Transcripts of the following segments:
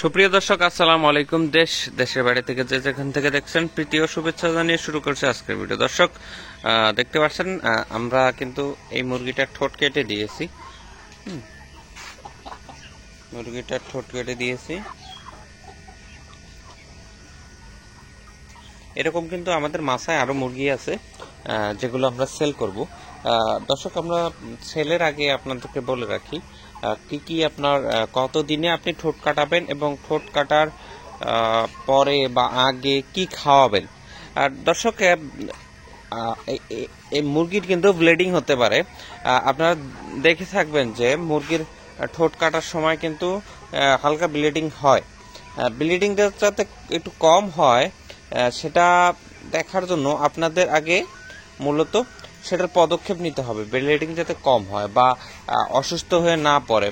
সুপ্রিয় দর্শক, আসসালামু আলাইকুম। দেশের বাইরে থেকে যে যেখান থেকে দেখছেন, প্রীতি ও শুভেচ্ছা জানিয়ে শুরু করছে আজকের ভিডিও। দর্শক দেখতে পাচ্ছেন, আমরা কিন্তু এই মুরগিটার ঠোঁট কেটে দিয়েছি। মুরগিটার ঠোঁট কেটে দিয়েছি। এরকম কিন্তু আমাদের মাছায় আরো মুরগি আছে যেগুলো আমরা সেল করব। দর্শক, আমরা সেলের আগে আপনাদেরকে বলে রাখি কি কি আপনার কত দিনে আপনি ঠোঁট কাটাবেন এবং ঠোঁট কাটার পরে বা আগে কি খাওয়াবেন। আর দর্শক, এই মুরগির কিন্তু ব্লিডিং হতে পারে। আপনারা দেখে থাকবেন যে মুরগির ঠোঁট কাটার সময় কিন্তু হালকা ব্লিডিং হয়। ব্লিডিং যাতে একটু কম হয় সেটা দেখার জন্য আপনাদের আগে মূলত সেটার পদক্ষেপ নিতে হবে, ব্লিডিং যাতে কম হয় বা অসুস্থ হয়ে না পড়ে।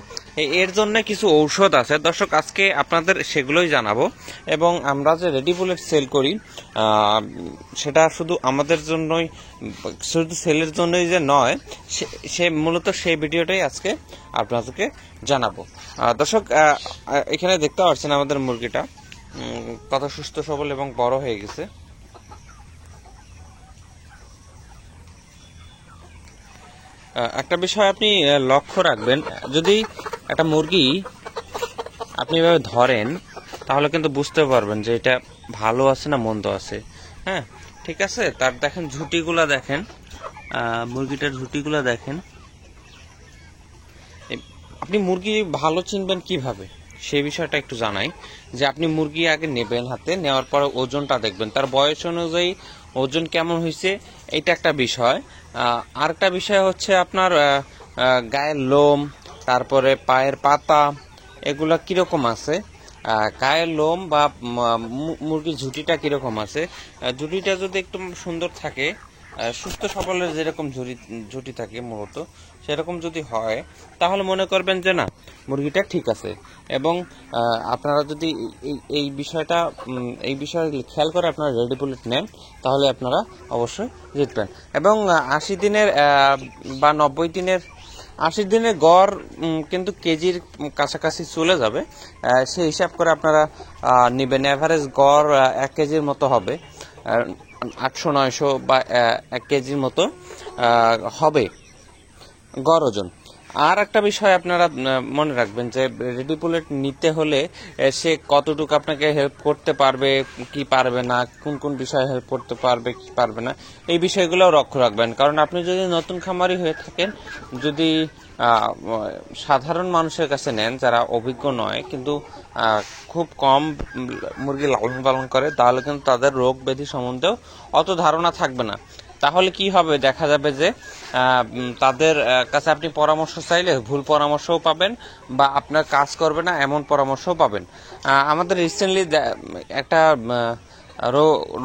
এর জন্য কিছু ঔষধ আছে দর্শক, আজকে আপনাদের সেগুলোই জানাবো। এবং আমরা যে রেডি বুলেট সেল করি সেটা শুধু আমাদের জন্যই, শুধু সেলের জন্যই যে নয়, সে মূলত সেই ভিডিওটাই আজকে আপনাদেরকে জানাবো। দর্শক, এখানে দেখতে পাচ্ছেন আমাদের মুরগিটা কত সুস্থ সবল এবং বড় হয়ে গেছে। একটা বিষয় আপনি লক্ষ্য রাখবেন, যদি একটা মুরগি আপনি এভাবে ধরেন তাহলে কিন্তু বুঝতে পারবেন যে এটা ভালো আছে না মন্দ আছে। হ্যাঁ, ঠিক আছে। তার দেখেন ঝুঁটিগুলা দেখেন, মুরগিটার ঝুঁটিগুলা দেখেন। আপনি মুরগি ভালো চিনবেন কিভাবে সেই বিষয়টা একটু জানাই। যে আপনি মুরগি আগে নেবেন, হাতে নেওয়ার পরে ওজনটা দেখবেন, তার বয়স অনুযায়ী ওজন কেমন হয়েছে, এটা একটা বিষয়। আর একটা বিষয় হচ্ছে আপনার গায়ের লোম, তারপরে পায়ের পাতা, এগুলা কিরকম আছে। গায়ের লোম বা মুরগির ঝুঁটিটা কিরকম আছে। ঝুঁটিটা যদি একটু সুন্দর থাকে, সুস্থ সবলের যেরকম ঝুঁটি থাকে মূলত সেরকম যদি হয়, তাহলে মনে করবেন যে না, মুরগিটা ঠিক আছে। এবং আপনারা যদি এই বিষয়ে খেয়াল করে আপনারা রেডি বুলেট নেন, তাহলে আপনারা অবশ্যই জিতবেন। এবং 80 দিনের বা 90 দিনের, 80 দিনের গড় কিন্তু কেজির কাছাকাছি চলে যাবে। সেই হিসাব করে আপনারা নেবেন। এভারেজ গড় 1 কেজির মতো হবে, 800-900 বা 1 কেজির মতো হবে গড় ওজন। আর একটা বিষয় আপনারা মনে রাখবেন যে রেডি বুলেট নিতে হলে সে কতটুকু আপনাকে হেল্প করতে পারবে, কি পারবে না, কোন কোন বিষয়ে হেল্প করতে পারবে, কি পারবে না, এই বিষয়গুলো লক্ষ্য রাখবেন। কারণ আপনি যদি নতুন খামারি হয়ে থাকেন, যদি সাধারণ মানুষের কাছে নেন যারা অভিজ্ঞ নয়, কিন্তু খুব কম মুরগি লালন পালন করে, তাহলে কিন্তু তাদের রোগ ব্যাধি সম্বন্ধেও অত ধারণা থাকবে না। তাহলে কি হবে, দেখা যাবে যে তাদের কাছে আপনি পরামর্শ চাইলে ভুল পরামর্শও পাবেন বা আপনার কাজ করবে না এমন পরামর্শও পাবেন। আমাদের রিসেন্টলি একটা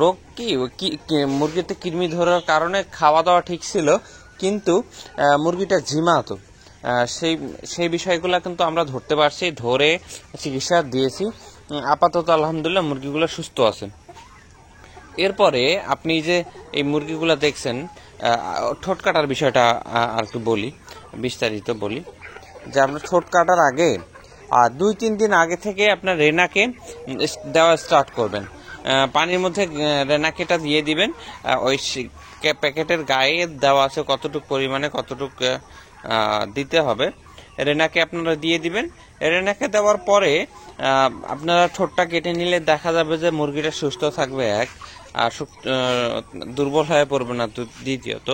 রোগ কি মুরগিতে কৃমি ধরার কারণে খাওয়া দাওয়া ঠিক ছিল, কিন্তু মুরগিটা ঝিমাতো। সেই বিষয়গুলো কিন্তু আমরা ধরতে পারছি, ধরে চিকিৎসা দিয়েছি। আপাতত আলহামদুলিল্লাহ মুরগিগুলো সুস্থ আছে। এরপরে আপনি যে এই মুরগিগুলো দেখছেন, ঠোঁট কাটার বিষয়টা আর একটু বলি, বিস্তারিত বলি। যে আপনার ঠোঁট কাটার আগে 2-3 দিন আগে থেকে আপনার রেনাকে দেওয়া স্টার্ট করবেন। পানির মধ্যে রেনাকেটা দিয়ে দিবেন। ওই প্যাকেটের গায়ে দেওয়া আছে কতটুকু পরিমাণে কতটুকু দিতে হবে, রেনাকে আপনারা দিয়ে দিবেন। রেনাকে দেওয়ার পরে আপনারা ঠোঁটটা কেটে নিলে দেখা যাবে যে মুরগিটা সুস্থ থাকবে, এক আর দুর্বল হয়ে পড়বে না। দ্বিতীয়ত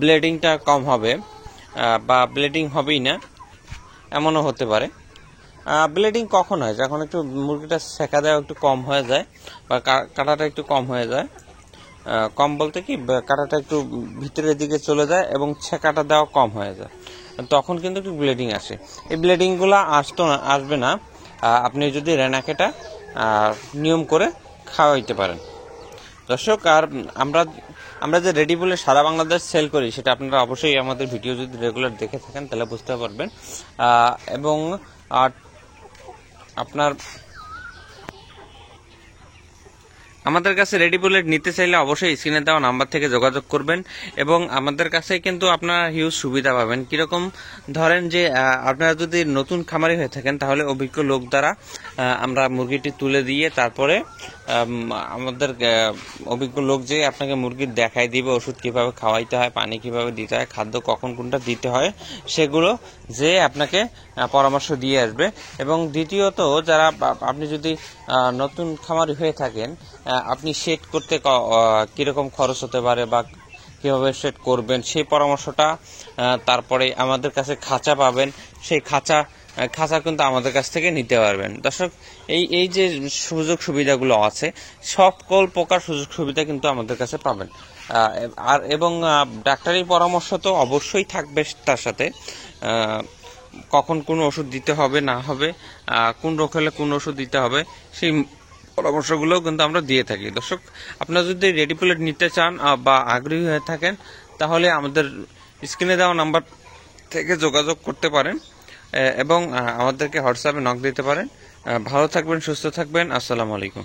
ব্লিডিংটা কম হবে বা ব্লিডিং হবেই না, এমনও হতে পারে। ব্লিডিং কখন হয়, যখন একটু মুরগিটা সেকা দেওয়া একটু কম হয়ে যায় বা কাটাটা একটু কম হয়ে যায়। কম বলতে কি, কাটাটা একটু ভিতরের দিকে চলে যায় এবং ছেঁকাটা দেওয়া কম হয়ে যায়, তখন কিন্তু একটু ব্লিডিং আসে। এই ব্লিডিংগুলো আসবে না আপনি যদি রেনাকেটা নিয়ম করে খাওয়াইতে পারেন। দর্শক, আর আমরা যে রেডি বুলেট সারা বাংলাদেশ সেল করি, সেটা আপনারা অবশ্যই আমাদের ভিডিও যদি রেগুলার দেখে থাকেন তাহলে বুঝতে পারবেন। এবং আপনার আমাদের কাছে রেডি বুলেট নিতে চাইলে অবশ্যই স্ক্রিনে দেওয়া নাম্বার থেকে যোগাযোগ করবেন এবং আমাদের কাছে কিন্তু আপনারা হিউজ সুবিধা পাবেন। কিরকম ধরেন যে আপনারা যদি নতুন খামারি হয়ে থাকেন তাহলে অভিজ্ঞ লোক দ্বারা আমরা মুরগিটি তুলে দিয়ে তারপরে আমাদের অভিজ্ঞ লোক যে আপনাকে মুরগির দেখাই দিবে ওষুধ কিভাবে খাওয়াইতে হয়, পানি কিভাবে দিতে হয়, খাদ্য কখন কোনটা দিতে হয় সেগুলো যে আপনাকে পরামর্শ দিয়ে আসবে। এবং দ্বিতীয়ত যারা আপনি যদি নতুন খামারি হয়ে থাকেন আপনি সেট করতে কিরকম খরচ হতে পারে বা কিভাবে সেট করবেন সেই পরামর্শটা, তারপরে আমাদের কাছে খাঁচা পাবেন, সেই খাঁচা কিন্তু আমাদের কাছ থেকে নিতে পারবেন। দর্শক এই যে সুযোগ সুবিধাগুলো আছে সকল প্রকার সুযোগ সুবিধা কিন্তু আমাদের কাছে পাবেন। আর এবং ডাক্তারি পরামর্শ তো অবশ্যই থাকবে, তার সাথে কখন কোন ওষুধ দিতে হবে না হবে, কোন রোগ হলে কোন ওষুধ দিতে হবে সেই পরামর্শগুলোও কিন্তু আমরা দিয়ে থাকি। দর্শক আপনারা যদি রেডি বুলেট নিতে চান বা আগ্রহী হয়ে থাকেন তাহলে আমাদের স্ক্রিনে দেওয়া নাম্বার থেকে যোগাযোগ করতে পারেন এবং আমাদেরকে হোয়াটসঅ্যাপে নক দিতে পারেন। ভালো থাকবেন, সুস্থ থাকবেন। আসসালামু আলাইকুম।